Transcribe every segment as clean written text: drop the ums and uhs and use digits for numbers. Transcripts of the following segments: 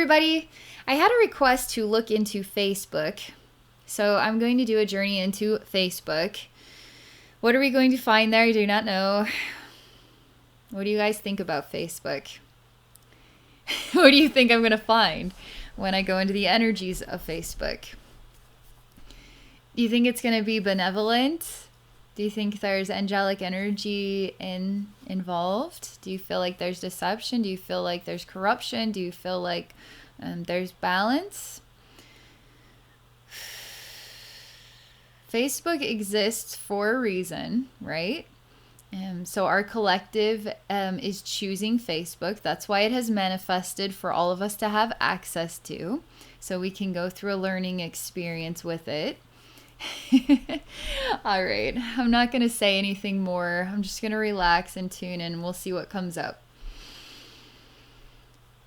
everybody. I had a request to look into Facebook, so I'm going to do a journey into Facebook. What are we going to find there? I do not know. What do you guys think about Facebook? What do you think I'm going to find when I go into the energies of Facebook? Do you think it's going to be benevolent? Do you think there's angelic energy involved? Do you feel like there's deception? Do you feel like there's corruption? Do you feel like there's balance? Facebook exists for a reason, right? So our collective is choosing Facebook. That's why it has manifested for all of us to have access to, so we can go through a learning experience with it. All right, I'm not going to say anything more. I'm just going to relax and tune in. We'll see what comes up.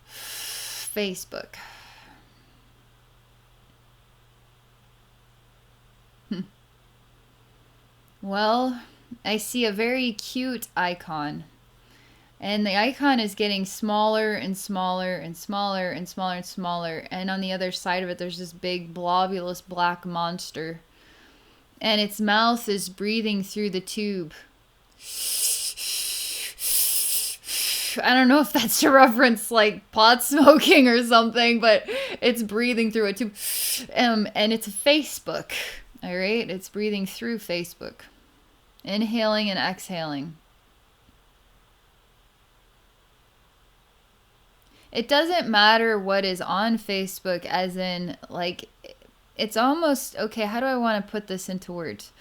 Facebook. Well, I see a very cute icon. And the icon is getting smaller and smaller and smaller and smaller and smaller. And on the other side of it, there's this big blobulous black monster. And its mouth is breathing through the tube. I don't know if that's to reference like pot smoking or something, but it's breathing through a tube. And it's a Facebook. All right? It's breathing through Facebook. Inhaling and exhaling. It doesn't matter what is on Facebook, as in, like, it's almost, okay, how do I want to put this into words?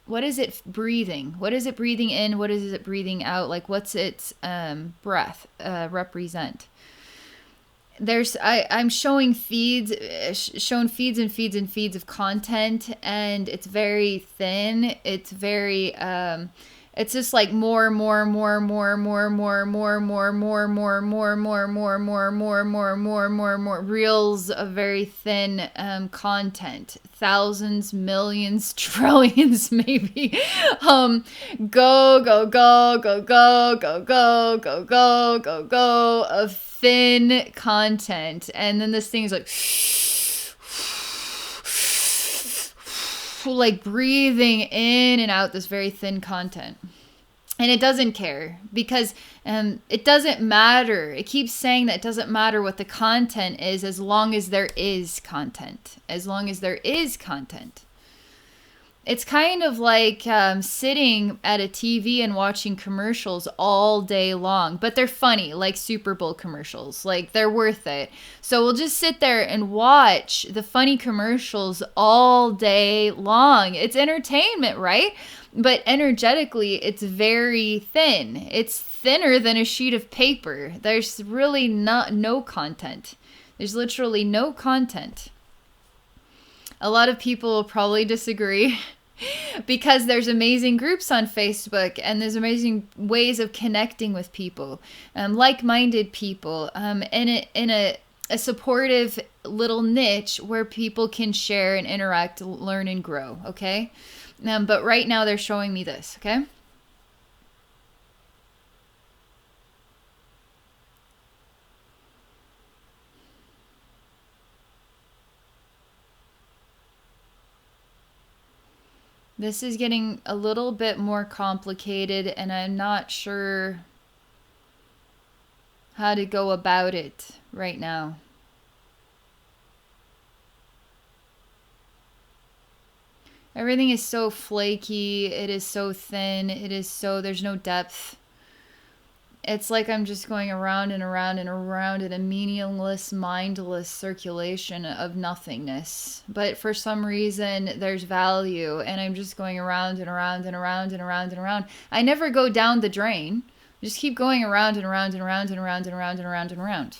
What is it breathing? What is it breathing in? What is it breathing out? Like, what's its breath represent? I'm showing feeds, feeds and feeds and feeds of content, and it's very thin. It's very, it's just like more reels of very thin content. Thousands, millions, trillions, maybe. Go of thin content. And then this thing is like breathing in and out this very thin content. And it doesn't care, because it doesn't matter. It keeps saying that it doesn't matter what the content is, as long as there is content. As long as there is content. It's kind of like sitting at a TV and watching commercials all day long. But they're funny, like Super Bowl commercials. Like, they're worth it. So we'll just sit there and watch the funny commercials all day long. It's entertainment, right? But energetically, it's very thin. It's thinner than a sheet of paper. There's really no content. There's literally no content. A lot of people will probably disagree because there's amazing groups on Facebook, and there's amazing ways of connecting with people, like-minded people, in a supportive little niche where people can share and interact, learn and grow, okay? But right now they're showing me this, okay? This is getting a little bit more complicated, and I'm not sure how to go about it right now. Everything is so flaky. It is so thin. It is so, there's no depth. It's like I'm just going around and around and around in a meaningless, mindless circulation of nothingness. But for some reason, there's value, and I'm just going around and around and around and around and around. I never go down the drain. I just keep going around and around and around and around and around and around and around.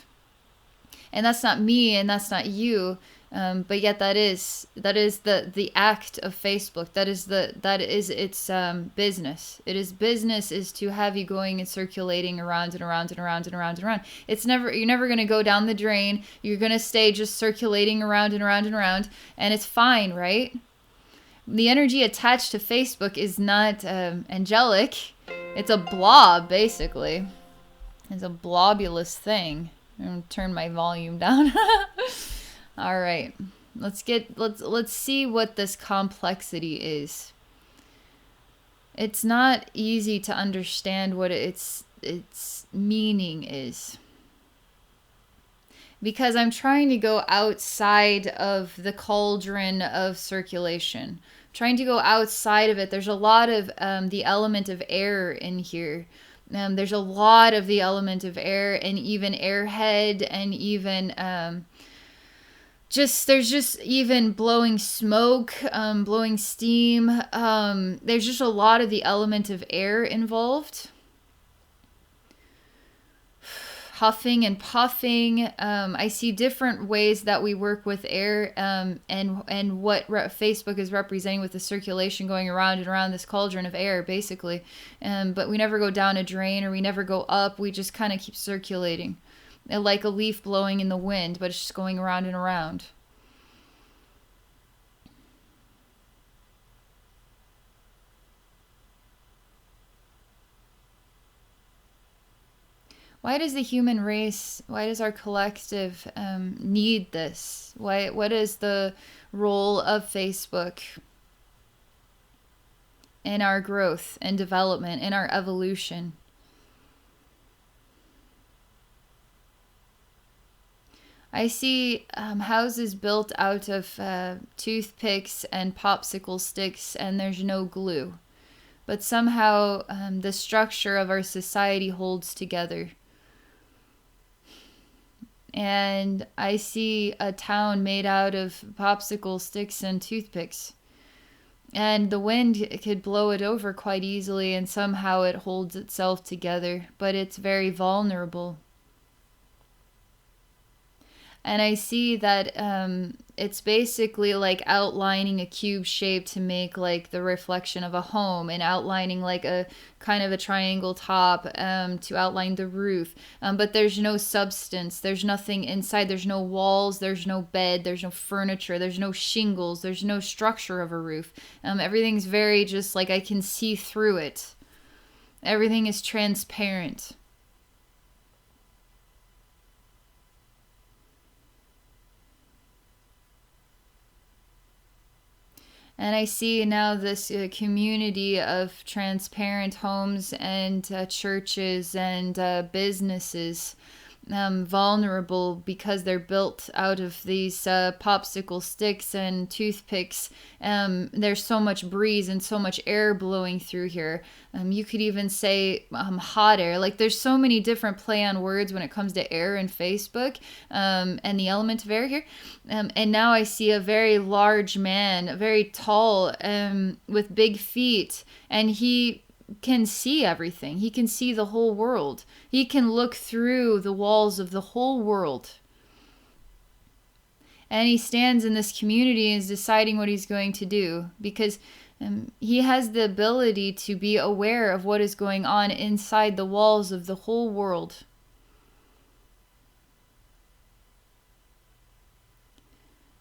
And that's not me, and that's not you. But yet that is the act of Facebook. That is its business. Its business is to have you going and circulating around and around and around and around and around. You're never going to go down the drain. You're going to stay just circulating around and around and around, and it's fine, right? The energy attached to Facebook is not angelic. It's a blob, basically. It's a blobulous thing. I'm gonna turn my volume down. All right. Let's see what this complexity is. It's not easy to understand what its meaning is, because I'm trying to go outside of the cauldron of circulation. Trying to go outside of it. There's a lot of the element of air in here. There's a lot of the element of air, and even airhead, and even there's just even blowing smoke, blowing steam. There's just a lot of the element of air involved. Huffing and puffing. I see different ways that we work with air, and what Facebook is representing with the circulation going around and around this cauldron of air, basically. But we never go down a drain, or we never go up. We just kind of keep circulating, like a leaf blowing in the wind, but it's just going around and around. Why does the human race, why does our collective need this? What is the role of Facebook in our growth and development, in our evolution? I see houses built out of toothpicks and popsicle sticks, and there's no glue. But somehow the structure of our society holds together. And I see a town made out of popsicle sticks and toothpicks. And the wind could blow it over quite easily, and somehow it holds itself together. But it's very vulnerable. And I see that it's basically like outlining a cube shape to make like the reflection of a home, and outlining like a kind of a triangle top to outline the roof. But there's no substance. There's nothing inside. There's no walls. There's no bed. There's no furniture. There's no shingles. There's no structure of a roof. Everything's very just like I can see through it. Everything is transparent. And I see now this community of transparent homes and churches and businesses, vulnerable because they're built out of these popsicle sticks and toothpicks. There's so much breeze and so much air blowing through here. You could even say hot air. Like there's so many different play on words when it comes to air and Facebook, and the element of air here. And now I see a very large man, very tall, with big feet, and he can see everything. He can see the whole world. He can look through the walls of the whole world. And he stands in this community and is deciding what he's going to do, because he has the ability to be aware of what is going on inside the walls of the whole world.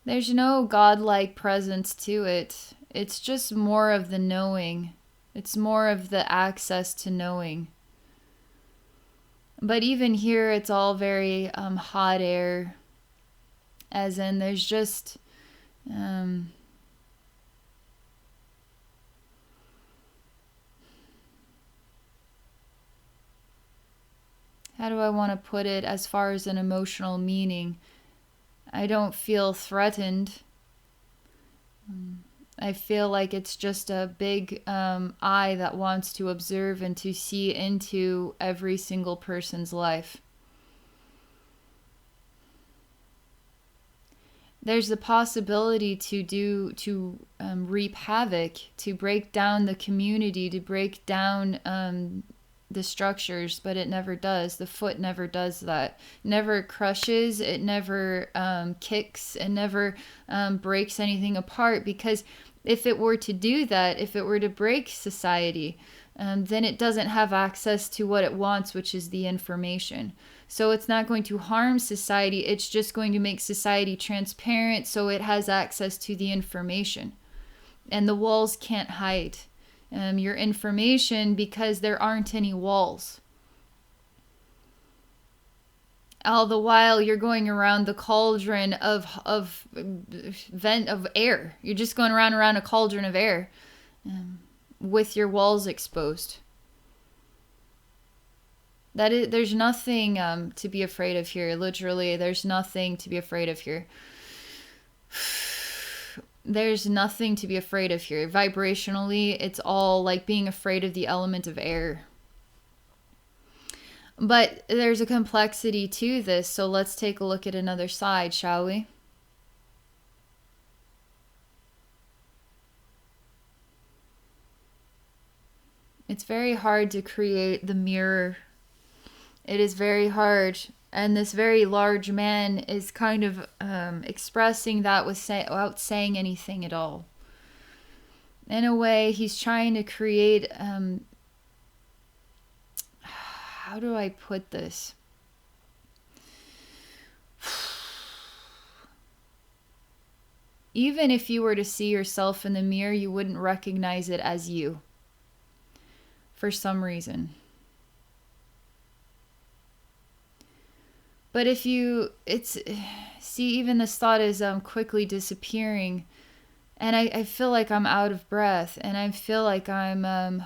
There's no godlike presence to it. It's just more of the knowing. It's more of the access to knowing. But even here, it's all very hot air. As in, there's just... how do I want to put it as far as an emotional meaning? I don't feel threatened. I feel like it's just a big eye that wants to observe and to see into every single person's life. There's the possibility to reap havoc, to break down the community, to break down the structures, but it never does. The foot never does that. It never crushes. It never kicks. It never breaks anything apart, because if it were to do that, if it were to break society, then it doesn't have access to what it wants, which is the information. So it's not going to harm society. It's just going to make society transparent so it has access to the information. And the walls can't hide your information because there aren't any walls. All the while you're going around the cauldron of air. You're just going around a cauldron of air, with your walls exposed. There's nothing to be afraid of here. Literally, there's nothing to be afraid of here. There's nothing to be afraid of here. Vibrationally, it's all like being afraid of the element of air. But there's a complexity to this, so let's take a look at another side, shall we? It's very hard to create the mirror. It is very hard. And this very large man is kind of expressing that without saying anything at all. In a way, he's trying to create... how do I put this? Even if you were to see yourself in the mirror, you wouldn't recognize it as you. For some reason. But if you, see, even this thought is quickly disappearing, and I feel like I'm out of breath, and I feel like I'm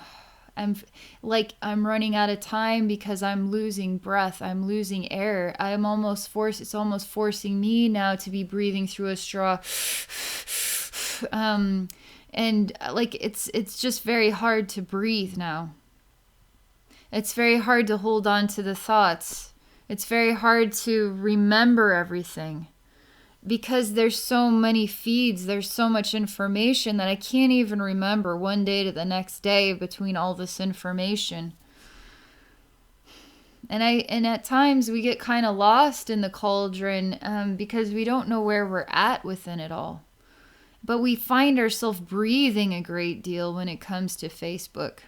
running out of time because I'm losing breath, I'm losing air. It's almost forcing me now to be breathing through a straw. And like it's just very hard to breathe now. It's very hard to hold on to the thoughts. It's very hard to remember everything because there's so many feeds, there's so much information that I can't even remember one day to the next day between all this information. And at times we get kind of lost in the cauldron because we don't know where we're at within it all. But we find ourselves breathing a great deal when it comes to Facebook.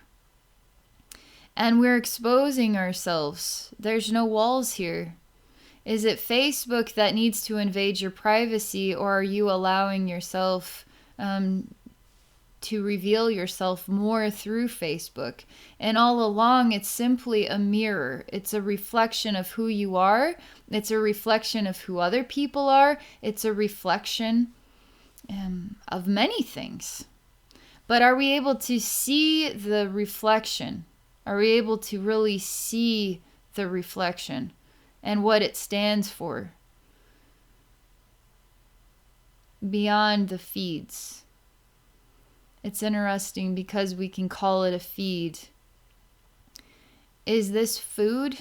And we're exposing ourselves. There's no walls here. Is it Facebook that needs to invade your privacy, or are you allowing yourself to reveal yourself more through Facebook? And all along, it's simply a mirror. It's a reflection of who you are. It's a reflection of who other people are. It's a reflection of many things. But are we able to see the reflection? Are we able to really see the reflection and what it stands for beyond the feeds? It's interesting because we can call it a feed. Is this food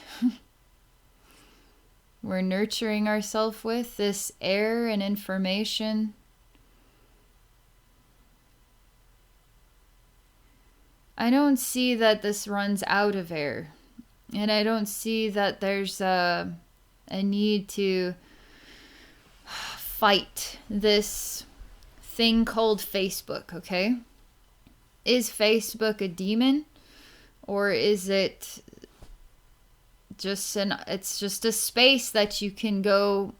we're nurturing ourselves with, this air and information? I don't see that this runs out of air. And I don't see that there's a need to fight this thing called Facebook, okay? Is Facebook a demon? Or is it just it's just a space that you can go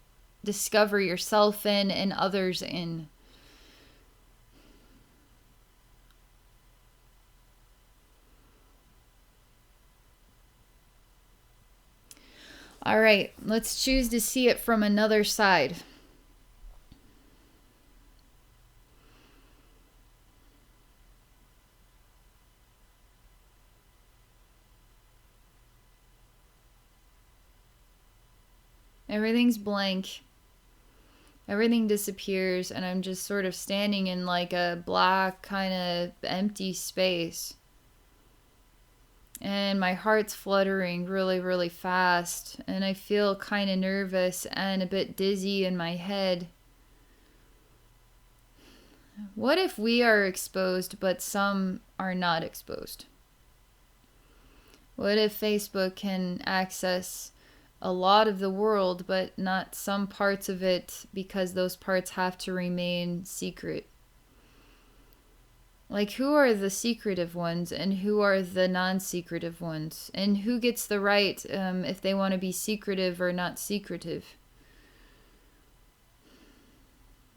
discover yourself in and others in? All right, let's choose to see it from another side. Everything's blank. Everything disappears, and I'm just sort of standing in like a black kind of empty space. And my heart's fluttering really, really fast. And I feel kind of nervous and a bit dizzy in my head. What if we are exposed, but some are not exposed? What if Facebook can access a lot of the world, but not some parts of it because those parts have to remain secret? Like, who are the secretive ones and who are the non-secretive ones? And who gets the right if they want to be secretive or not secretive?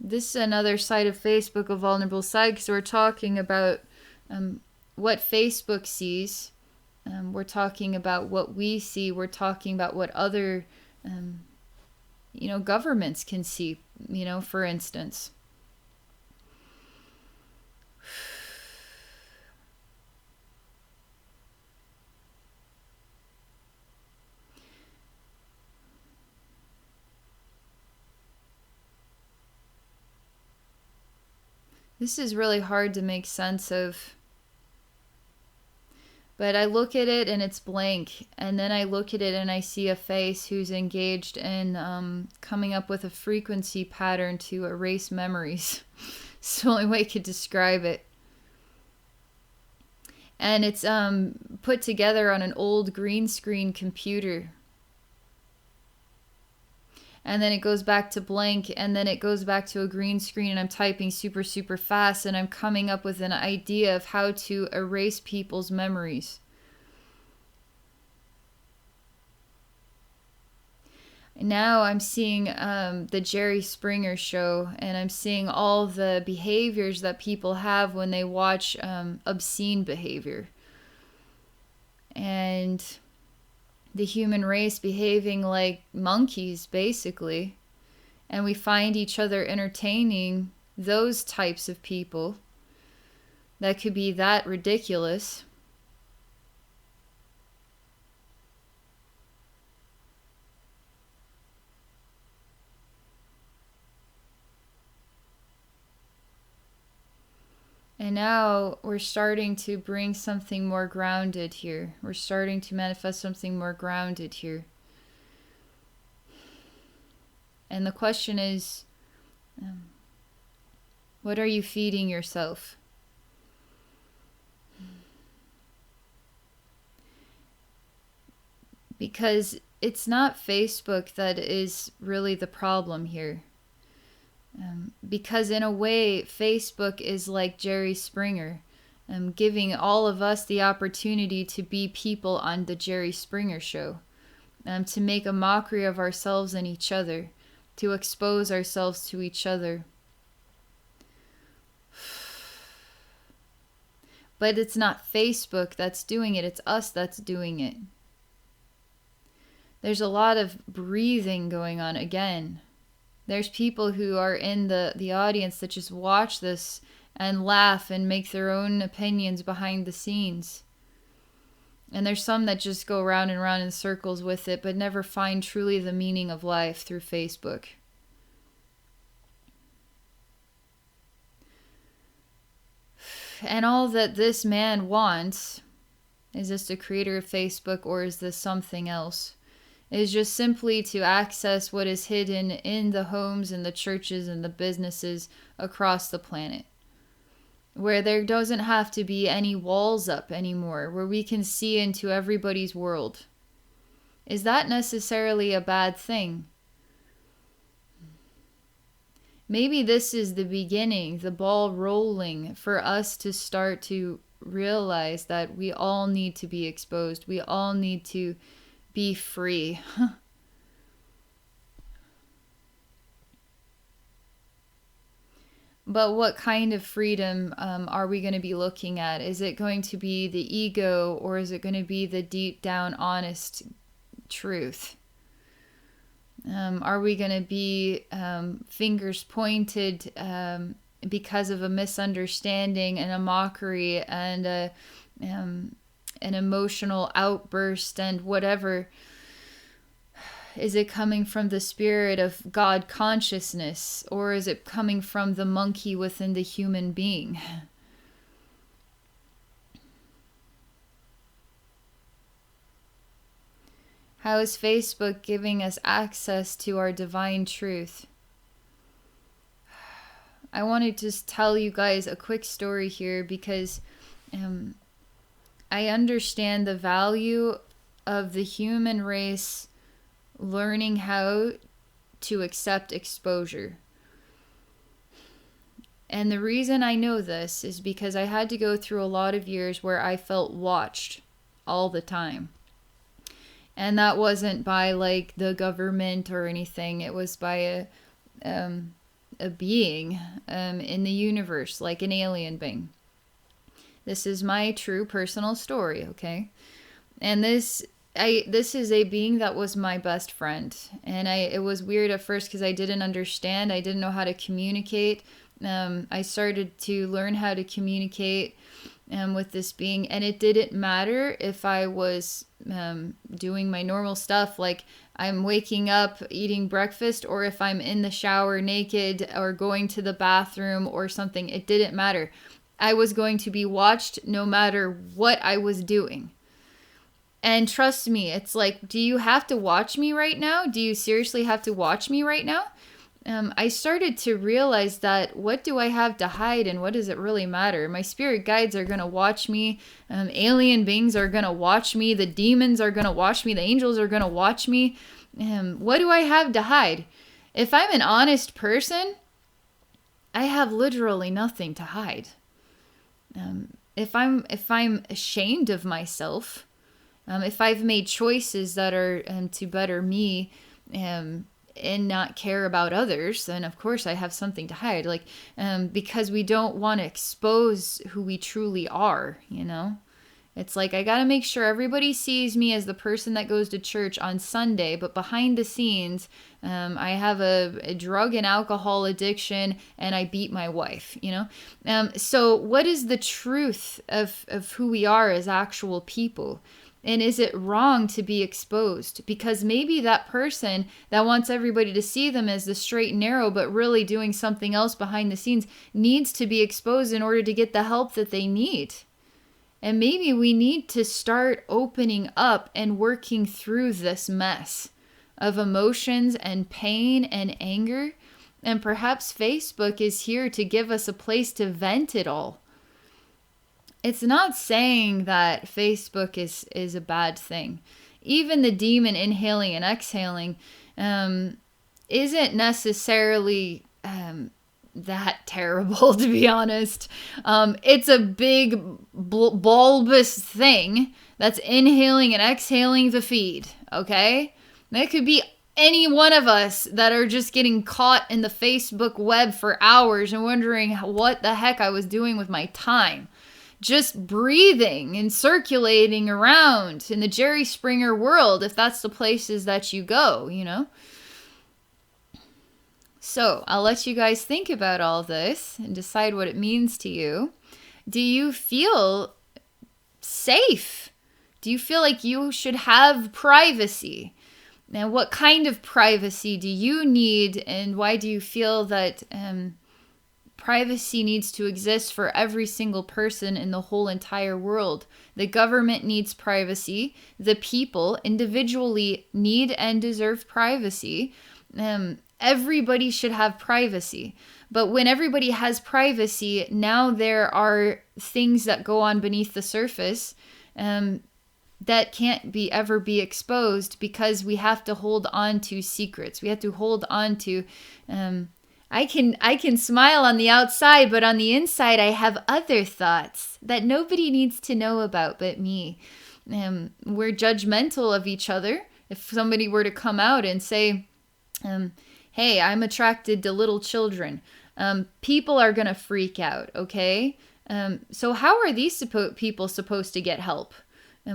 This is another side of Facebook, a vulnerable side, because we're talking about what Facebook sees. We're talking about what we see. We're talking about what other governments can see, for instance. This is really hard to make sense of. But I look at it and it's blank. And then I look at it and I see a face who's engaged in coming up with a frequency pattern to erase memories. It's the only way I could describe it. And it's put together on an old green screen computer. And then it goes back to blank, and then it goes back to a green screen, and I'm typing super, super fast, and I'm coming up with an idea of how to erase people's memories. Now I'm seeing the Jerry Springer show, and I'm seeing all the behaviors that people have when they watch obscene behavior. And the human race behaving like monkeys, basically. And we find each other entertaining those types of people that could be that ridiculous. And now we're starting to bring something more grounded here. We're starting to manifest something more grounded here. And the question is, what are you feeding yourself? Because it's not Facebook that is really the problem here. Because in a way, Facebook is like Jerry Springer, giving all of us the opportunity to be people on the Jerry Springer show, to make a mockery of ourselves and each other, to expose ourselves to each other. But it's not Facebook that's doing it, it's us that's doing it. There's a lot of breathing going on again. There's people who are in the audience that just watch this and laugh and make their own opinions behind the scenes. And there's some that just go round and round in circles with it, but never find truly the meaning of life through Facebook. And all that this man wants, is this the creator of Facebook or is this something else? Is just simply to access what is hidden in the homes and the churches and the businesses across the planet. Where there doesn't have to be any walls up anymore, where we can see into everybody's world. Is that necessarily a bad thing? Maybe this is the beginning, the ball rolling for us to start to realize that we all need to be exposed. We all need to be free. But what kind of freedom are we going to be looking at? Is it going to be the ego, or is it going to be the deep down honest truth? Are we going to be fingers pointed because of a misunderstanding and a mockery and an emotional outburst and whatever? Is it coming from the spirit of God consciousness, or is it coming from the monkey within the human being? How is Facebook giving us access to our divine truth? I want to just tell you guys a quick story here because I understand the value of the human race learning how to accept exposure. And the reason I know this is because I had to go through a lot of years where I felt watched all the time. And that wasn't by like the government or anything. It was by a being in the universe, like an alien being. This is my true personal story, okay? And this this is a being that was my best friend, and it was weird at first because I didn't understand. I didn't know how to communicate. I started to learn how to communicate with this being, and it didn't matter if I was doing my normal stuff, like I'm waking up, eating breakfast, or if I'm in the shower naked or going to the bathroom or something. It didn't matter. I was going to be watched no matter what I was doing. And trust me, it's like, do you have to watch me right now? Do you seriously have to watch me right now? I started to realize that what do I have to hide and what does it really matter? My spirit guides are going to watch me. Alien beings are going to watch me. The demons are going to watch me. The angels are going to watch me. What do I have to hide? If I'm an honest person, I have literally nothing to hide. If I'm ashamed of myself, if I've made choices that are to better me, and not care about others, then of course I have something to hide. Like, because we don't want to expose who we truly are, you know? It's like, I got to make sure everybody sees me as the person that goes to church on Sunday, but behind the scenes, I have a drug and alcohol addiction and I beat my wife, you know? So what is the truth of who we are as actual people? And is it wrong to be exposed? Because maybe that person that wants everybody to see them as the straight and narrow, but really doing something else behind the scenes, needs to be exposed in order to get the help that they need. And maybe we need to start opening up and working through this mess of emotions and pain and anger. And perhaps Facebook is here to give us a place to vent it all. It's not saying that Facebook is a bad thing. Even the demon inhaling and exhaling isn't necessarily that terrible, to be honest. It's a big bulbous thing that's inhaling and exhaling the feed, okay? That could be any one of us that are just getting caught in the Facebook web for hours and wondering what the heck I was doing with my time. Just breathing and circulating around in the Jerry Springer world, if that's the places that you go, you know? So I'll let you guys think about all this and decide what it means to you. Do you feel safe? Do you feel like you should have privacy? Now, what kind of privacy do you need, and why do you feel that privacy needs to exist for every single person in the whole entire world? The government needs privacy. The people individually need and deserve privacy. Everybody should have privacy. But when everybody has privacy, now there are things that go on beneath the surface that can't ever be exposed, because we have to hold on to secrets. We have to hold on to... I can smile on the outside, but on the inside, I have other thoughts that nobody needs to know about but me. We're judgmental of each other. If somebody were to come out and say, hey, I'm attracted to little children, people are going to freak out, okay? So how are these people supposed to get help?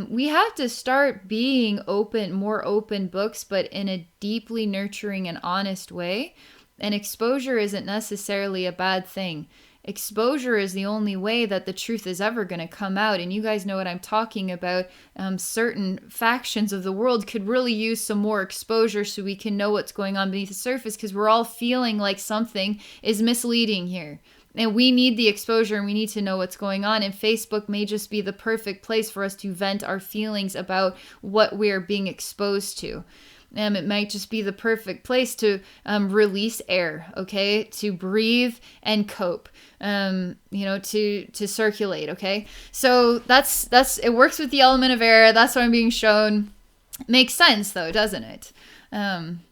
We have to start being more open books, but in a deeply nurturing and honest way. And exposure isn't necessarily a bad thing. Exposure is the only way that the truth is ever going to come out. And you guys know what I'm talking about. Certain factions of the world could really use some more exposure so we can know what's going on beneath the surface, because we're all feeling like something is misleading here. And we need the exposure, and we need to know what's going on. And Facebook may just be the perfect place for us to vent our feelings about what we're being exposed to. It might just be the perfect place to release air, okay? To breathe and cope, to circulate, okay? So that's it works with the element of air. That's what I'm being shown. Makes sense, though, doesn't it?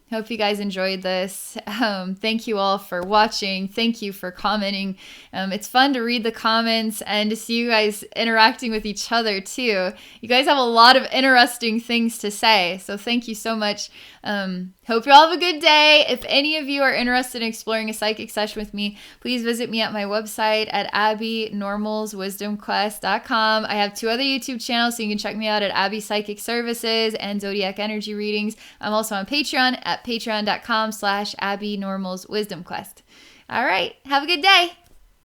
Hope you guys enjoyed this. Thank you all for watching. Thank you for commenting. It's fun to read the comments and to see you guys interacting with each other too. You guys have a lot of interesting things to say, so thank you so much. Hope you all have a good day. If any of you are interested in exploring a psychic session with me, please visit me at my website at abbeynormalswisdomquest.com. I have 2 other YouTube channels, so you can check me out at Abbey Psychic Services and Zodiac Energy Readings. I'm also on Patreon at patreon.com/abbeynormalswisdomquest. All right, have a good day.